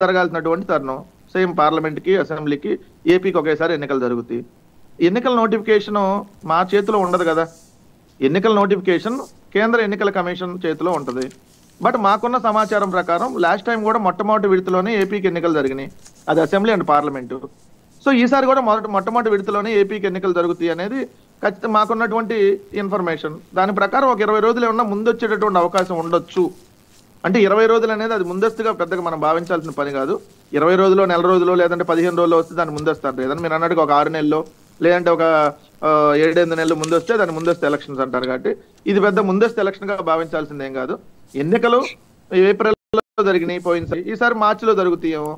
జరగాల్సినటువంటి తరుణం. సేమ్ పార్లమెంట్కి, అసెంబ్లీకి, ఏపీకి ఒకేసారి ఎన్నికలు జరుగుతాయి. ఎన్నికల నోటిఫికేషన్ మా చేతిలో ఉండదు కదా. ఎన్నికల నోటిఫికేషన్ కేంద్ర ఎన్నికల కమిషన్ చేతిలో ఉంటుంది. బట్ మాకున్న సమాచారం ప్రకారం లాస్ట్ టైం కూడా మొట్టమొదటి విడతలోనే ఏపీకి ఎన్నికలు జరిగినాయి, అది అసెంబ్లీ అండ్ పార్లమెంటు. సో ఈసారి కూడా మొట్టమొదటి విడతలోనే ఏపీకి ఎన్నికలు జరుగుతాయి అనేది ఖచ్చితంగా మాకున్నటువంటి ఇన్ఫర్మేషన్. దాని ప్రకారం ఒక 20 రోజులు ఏమన్నా ముందు వచ్చేటటువంటి అవకాశం ఉండొచ్చు. అంటే 20 రోజులు అనేది అది ముందస్తుగా పెద్దగా మనం భావించాల్సిన పని కాదు. 20 రోజులు, నెల రోజులు, లేదంటే 15 రోజులు వస్తే దాన్ని ముందస్తారు. లేదంటే మీరు అన్నట్టుగా ఒక 6 నెలలు, లేదంటే ఒక 7-8 నెలలు ముందు వస్తే దాన్ని ముందస్తు ఎలక్షన్స్ అంటారు. కాబట్టి ఇది పెద్ద ముందస్తు ఎలక్షన్ గా భావించాల్సిందేం కాదు. ఎన్నికలు ఏప్రిల్లో జరిగినాయి పోయినసారి, ఈసారి మార్చిలో జరుగుతాయేమో,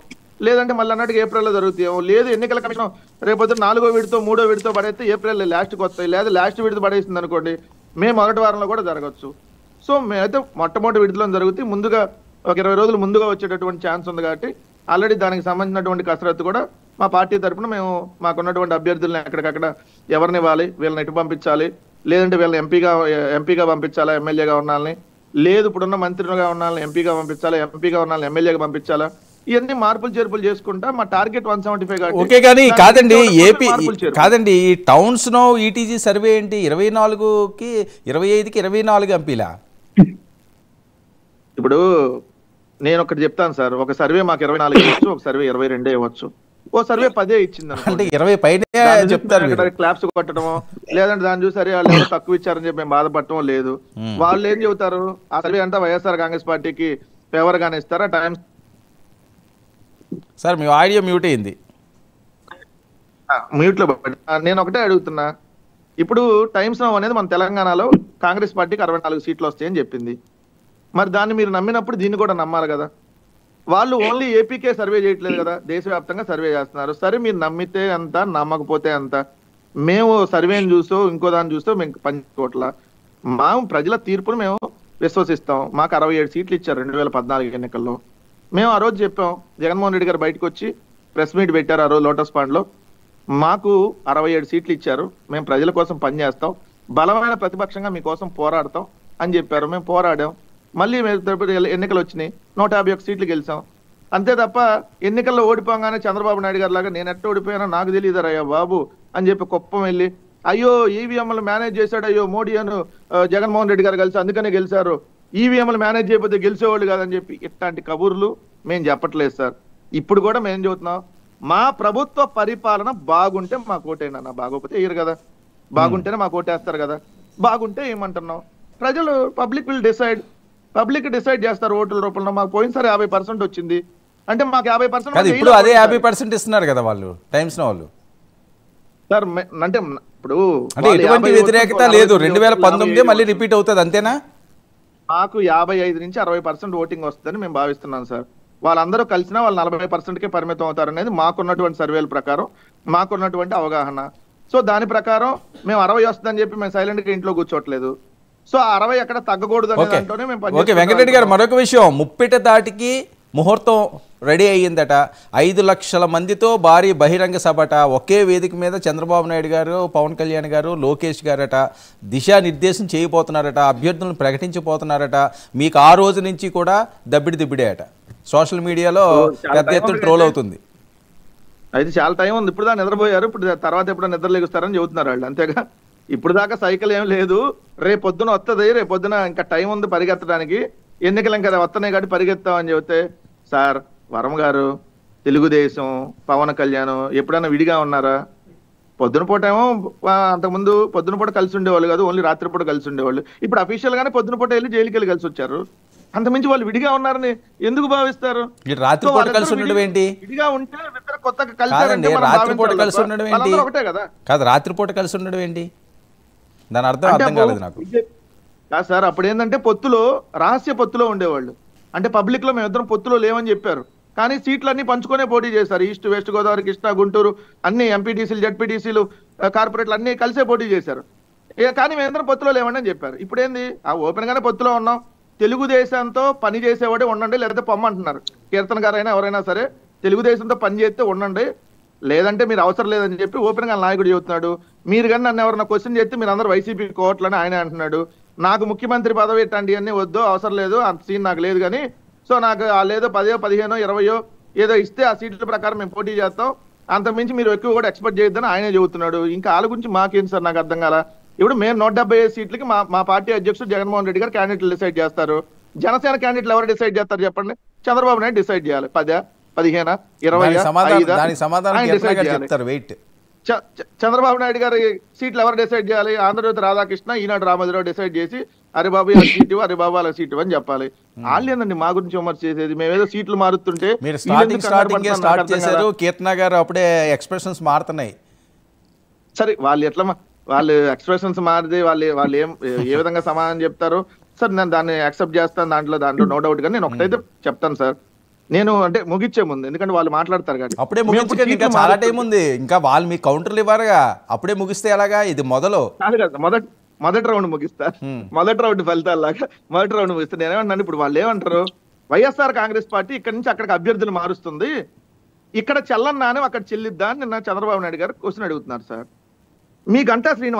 లేదంటే మళ్ళీ అన్నట్టుగా ఏప్రిల్లో జరుగుతాయేమో. లేదు ఎన్నికల కమిషన్ రేపొద్దు 4వ విడతో 3వ విడతో పడేస్తే ఏప్రిల్ లాస్ట్కి వస్తాయి, లేదా లాస్ట్ విడత పడేసింది అనుకోండి మే మొదటి వారంలో కూడా జరగచ్చు. సో మేమైతే మొట్టమొదటి విడతలో జరుగుతాయి, ముందుగా ఒక 20 రోజులు ముందుగా వచ్చేటటువంటి ఛాన్స్ ఉంది. కాబట్టి ఆల్రెడీ దానికి సంబంధించినటువంటి కసరత్తు కూడా మా పార్టీ తరఫున మేము మాకున్నటువంటి అభ్యర్థులను ఎక్కడికక్కడ ఎవరిని ఇవ్వాలి, వీళ్ళని ఎటు పంపించాలి, లేదంటే వీళ్ళని ఎంపీగా పంపించాలా, ఎమ్మెల్యేగా ఉన్నాలని, లేదు ఇప్పుడున్న మంత్రిగా ఉన్నాలని ఎంపీగా పంపించాలా, ఎంపీగా ఉన్నాలని ఎమ్మెల్యేగా పంపించాలా, ఇవన్నీ మార్పులు చేర్పులు చేసుకుంటా మా టార్గెట్ 175. ఓకే, కానీ కాదండి ఏపీ కాదండి ఈ టౌన్స్ నో ఈటీజీ సర్వే ఏంటి 24కి 25కి 24 ఎంపీలా? ఇప్పుడు నేను ఒకటి చెప్తాను సార్, ఒక సర్వే మాకు 24 ఇవ్వచ్చు, ఒక సర్వే 22 ఇవ్వచ్చు, ఓ సర్వే 10 ఇచ్చింది అంటే 20 పైన చెప్తారు. క్లాప్స్ కొట్టడమో, లేదంటే దాన్ని చూసి సరే వాళ్ళు తక్కువ ఇచ్చారని చెప్పి మేము బాధపడటం లేదు. వాళ్ళు ఏం చెబుతారు, ఆ సర్వే అంతా వైఎస్ఆర్ కాంగ్రెస్ పార్టీకి ఫేవర్ గానే ఇస్తారా? టైమ్స్ సార్ మీ ఆడియో మ్యూట్ అయింది. మ్యూట్ లో నేను ఒకటే అడుగుతున్నా, ఇప్పుడు టైమ్స్ నౌ అనేది మన తెలంగాణలో కాంగ్రెస్ పార్టీకి 64 సీట్లు వస్తాయని చెప్పింది. మరి దాన్ని మీరు నమ్మినప్పుడు దీన్ని కూడా నమ్మాలి కదా. వాళ్ళు ఓన్లీ ఏపీకే సర్వే చేయట్లేదు కదా, దేశవ్యాప్తంగా సర్వే చేస్తున్నారు. సరే మీరు నమ్మితే అంత, నమ్మకపోతే అంత. మేము సర్వేని చూసో ఇంకో దాన్ని చూసో మేము పనికోట్ల, మా ప్రజల తీర్పును మేము విశ్వసిస్తాం. మాకు 67 సీట్లు ఇచ్చారు 2014 ఎన్నికల్లో. మేము ఆ రోజు చెప్పాం, జగన్మోహన్ రెడ్డి గారు బయటకు వచ్చి ప్రెస్ మీట్ పెట్టారు ఆ రోజు లోటస్ పాండ్ లో, మాకు 67 సీట్లు ఇచ్చారు, మేము ప్రజల కోసం పనిచేస్తాం, బలమైన ప్రతిపక్షంగా మీకోసం పోరాడతాం అని చెప్పారు. మేము పోరాడాం, మళ్ళీ ఎన్నికలు వచ్చినాయి, 151 సీట్లు గెలిచాం. అంతే తప్ప ఎన్నికల్లో ఓడిపోగానే చంద్రబాబు నాయుడు గారు లాగా నేను ఎట్ట ఓడిపోయానో నాకు తెలియదరయ్యా బాబు అని చెప్పి కుప్పం వెళ్ళి అయ్యో ఈవీఎంలు మేనేజ్ చేశాడు, అయ్యో మోడీ అను జగన్మోహన్ రెడ్డి గారు కలిసి అందుకనే గెలిచారు, ఈవీఎంలు మేనేజ్ చేయకపోతే గెలిచేవాళ్ళు కాదని చెప్పి ఇట్లాంటి కబుర్లు మేము చెప్పట్లేదు సార్. ఇప్పుడు కూడా మేము చెబుతున్నాం, మా ప్రభుత్వ పరిపాలన బాగుంటే మాకు ఓటేనా, బాగోకపోతే వేయరు కదా. బాగుంటేనే మాకు ఓటేస్తారు కదా. బాగుంటే ఏమంటున్నాం, ప్రజలు public will decide, public decide చేస్తారు ఓట్ల రూపంలో. మాకు పోయినసారి 50% వచ్చింది అంటే మాకు 50% ఇప్పుడు అదే 50% ఇస్తున్నారు కదా వాళ్ళు టైమ్స్ నో వాళ్ళు సార్. అంటే ఇప్పుడు ఎటువంటి వ్యతిరేకత లేదు, 2019 మళ్ళీ రిపీట్ అవుతుంది అంతేనా? మాకు 55 నుంచి 60% ఓటింగ్ వస్తుందని మేము భావిస్తున్నాం సార్. వాళ్ళందరూ కలిసినా వాళ్ళు 40%కే పరిమితం అవుతారు అనేది మాకున్నటువంటి సర్వేల ప్రకారం, మాకున్నటువంటి అవగాహన. సో దాని ప్రకారం మేము 60 వస్తుందని చెప్పి మేము సైలెంట్ గా ఇంట్లో కూర్చోట్లేదు. సో 60 ఎక్కడ తగ్గకూడదు అనేది అంటూనే మేము. ఓకే వెంకటరెడ్డి గారు, మరొక విషయం, ముప్పిట దాటికి ముహూర్తం రెడీ అయ్యిందట. 5 లక్షల మందితో భారీ బహిరంగ సభట, ఒకే వేదిక మీద చంద్రబాబు నాయుడు గారు, పవన్ కళ్యాణ్ గారు, లోకేష్ గారట దిశానిర్దేశం చేయబోతున్నారట, అభ్యర్థులను ప్రకటించబోతున్నారట. మీకు ఆ రోజు నుంచి కూడా దబ్బిడే అట, సోషల్ మీడియాలో పెద్ద ఎత్తున ట్రోల్ అవుతుంది. అయితే చాలా టైం ఉంది, ఇప్పుడు దాకా నిద్రపోయారు, ఇప్పుడు తర్వాత ఎప్పుడో నిద్ర లేగుస్తారని చెబుతున్నారు వాళ్ళు, అంతేగా. ఇప్పుడు దాకా సైకిల్ ఏం లేదు, రేపొద్దున వస్తుంది, రేపొద్దున ఇంకా టైం ఉంది పరిగెత్తడానికి, ఎన్నికలు ఇంకా వస్తున్నాయి కాబట్టి పరిగెత్తామని చెబితే, సార్ వరం గారు తెలుగుదేశం పవన్ కళ్యాణ్ ఎప్పుడైనా విడిగా ఉన్నారా? పొద్దున పూట ఏమో అంతకుముందు పొద్దున పూట కలిసి ఉండేవాళ్ళు కాదు, ఓన్లీ రాత్రిపూట కలిసి ఉండేవాళ్ళు. ఇప్పుడు అఫీషియల్ గానే పొద్దున పూట వెళ్ళి జైలుకి వెళ్ళి కలిసి వచ్చారు. అంతమించి వాళ్ళు విడిగా ఉన్నారని ఎందుకు భావిస్తారు? రాత్రిపూట కలిసి ఉండడం ఏంటి? విడిగా ఉంటే కొత్తగా కలిసి రాత్రిపూట కలిసి ఉండడం ఏంటి? ఒకటే కదా. కాదు, రాత్రిపూట కలిసి ఉండడం ఏంటి? దాని అర్థం కాలేదు నాకు. కాదు సార్, అప్పుడు ఏంటంటే పొత్తులో రహస్య పొత్తులో ఉండేవాళ్ళు. అంటే పబ్లిక్ లో మేమిద్దరం పొత్తులో లేవని చెప్పారు, కానీ సీట్లన్నీ పంచుకొనే పోటీ చేశారు. ఈస్ట్ వెస్ట్ గోదావరి, కృష్ణా, గుంటూరు అన్ని ఎంపీటీసీలు, జడ్పీటీసీలు, కార్పొరేట్లు అన్ని కలిసే పోటీ చేశారు. కానీ మేమిద్దరం పొత్తులో లేవండి అని చెప్పారు. ఇప్పుడు ఏంది, ఆ ఓపెన్ గానే పొత్తులో ఉన్నాం, తెలుగుదేశంతో పని చేసేవాడే ఉండండి, లేకపోతే పొమ్మంటున్నారు. కీర్తన గారైనా ఎవరైనా సరే తెలుగుదేశంతో పని చేస్తే ఉండండి, లేదంటే మీరు అవసరం లేదని చెప్పి ఓపెన్ గా నాయకుడు చెబుతున్నాడు. మీరు కానీ నన్ను ఎవరైనా క్వశ్చన్ చేస్తే మీరు అందరూ వైసీపీ కోవట్లని ఆయన అంటున్నాడు. నాకు ముఖ్యమంత్రి పదవి ఇట్లాంటివన్నీ వద్దు, అవసరం లేదు, అంత సీన్ నాకు లేదు. కానీ సో నాకు లేదో 10, 15, 20 ఏదో ఇస్తే ఆ సీట్ల ప్రకారం మేము పోటీ చేస్తాం, అంతకుమించి మీరు ఎక్కువ కూడా ఎక్స్పెక్ట్ చేయొద్దని ఆయనే చెబుతున్నాడు. ఇంకా వాళ్ళ గురించి మాకేం సార్, నాకు అర్థం కాల. ఇప్పుడు మేము 175 సీట్లకి మా పార్టీ అధ్యక్షుడు జగన్మోహన్ రెడ్డి గారు క్యాండిడేట్లు డిసైడ్ చేస్తారు. జనసేన క్యాండిడేట్లు ఎవరు డిసైడ్ చేస్తారు చెప్పండి? చంద్రబాబు నాయుడు డిసైడ్ చేయాలి. 10, 15, 20, దానికి సమాధానం డిసైడ్ చేయాలి. చెప్తారు, వెయిట్. చంద్రబాబు నాయుడు గారి సీట్లు ఎవరు డిసైడ్ చేయాలి? ఆంధ్రజ్యోతి రాధాకృష్ణ, ఈనాడు రామోజీరావు డిసైడ్ చేసి అరే బాబు ఆ సీటు, అరే బాబు అలా సీటు అని చెప్పాలి. వాళ్ళు ఏందండి మా గురించి విమర్శ చేసేది? మేమేదో సీట్లు మారుతుంటే మీరు స్టార్ట్ చేశారు, కీర్తన గారు అప్పుడే ఎక్స్ప్రెషన్స్ మారుతున్నాయి. సరే వాళ్ళు ఎక్స్ప్రెషన్స్ మారితే వాళ్ళు ఏ విధంగా సమాధానం చెప్తారు సార్? నేను దాన్ని యాక్సెప్ట్ చేస్తాను, దాంట్లో నో డౌట్. కానీ నేను ఒకటైతే చెప్తాను సార్, నేను అంటే ముగిచ్చే ముందు, ఎందుకంటే వాళ్ళు మాట్లాడతారు కానీ అప్పుడే ముగించకండి, ఇంకా చాలా టైం ఉంది. ఇంకా వాళ్ళు మీ కౌంటర్లు ఇవ్వరుగా, అప్పుడే ముగిస్తే ఎలాగా? ఇది మొదలు కాదు కదా, మొదటి రౌండ్ ముగిస్తా. మొదటి రౌండ్ ఫలితాల్లాగా మొదటి రౌండ్ ముగిస్తే నేనేమన్నాను, ఇప్పుడు వాళ్ళు ఏమంటారు, వైఎస్ఆర్ కాంగ్రెస్ పార్టీ ఇక్కడ నుంచి అక్కడికి అభ్యర్థులు మారుస్తుంది, ఇక్కడ చెల్లన్నానే అక్కడ చెల్లిద్దా అని నిన్న చంద్రబాబు నాయుడు గారు క్వశ్చన్ అడుగుతున్నారు సార్. మీ గంటా శ్రీనివాస్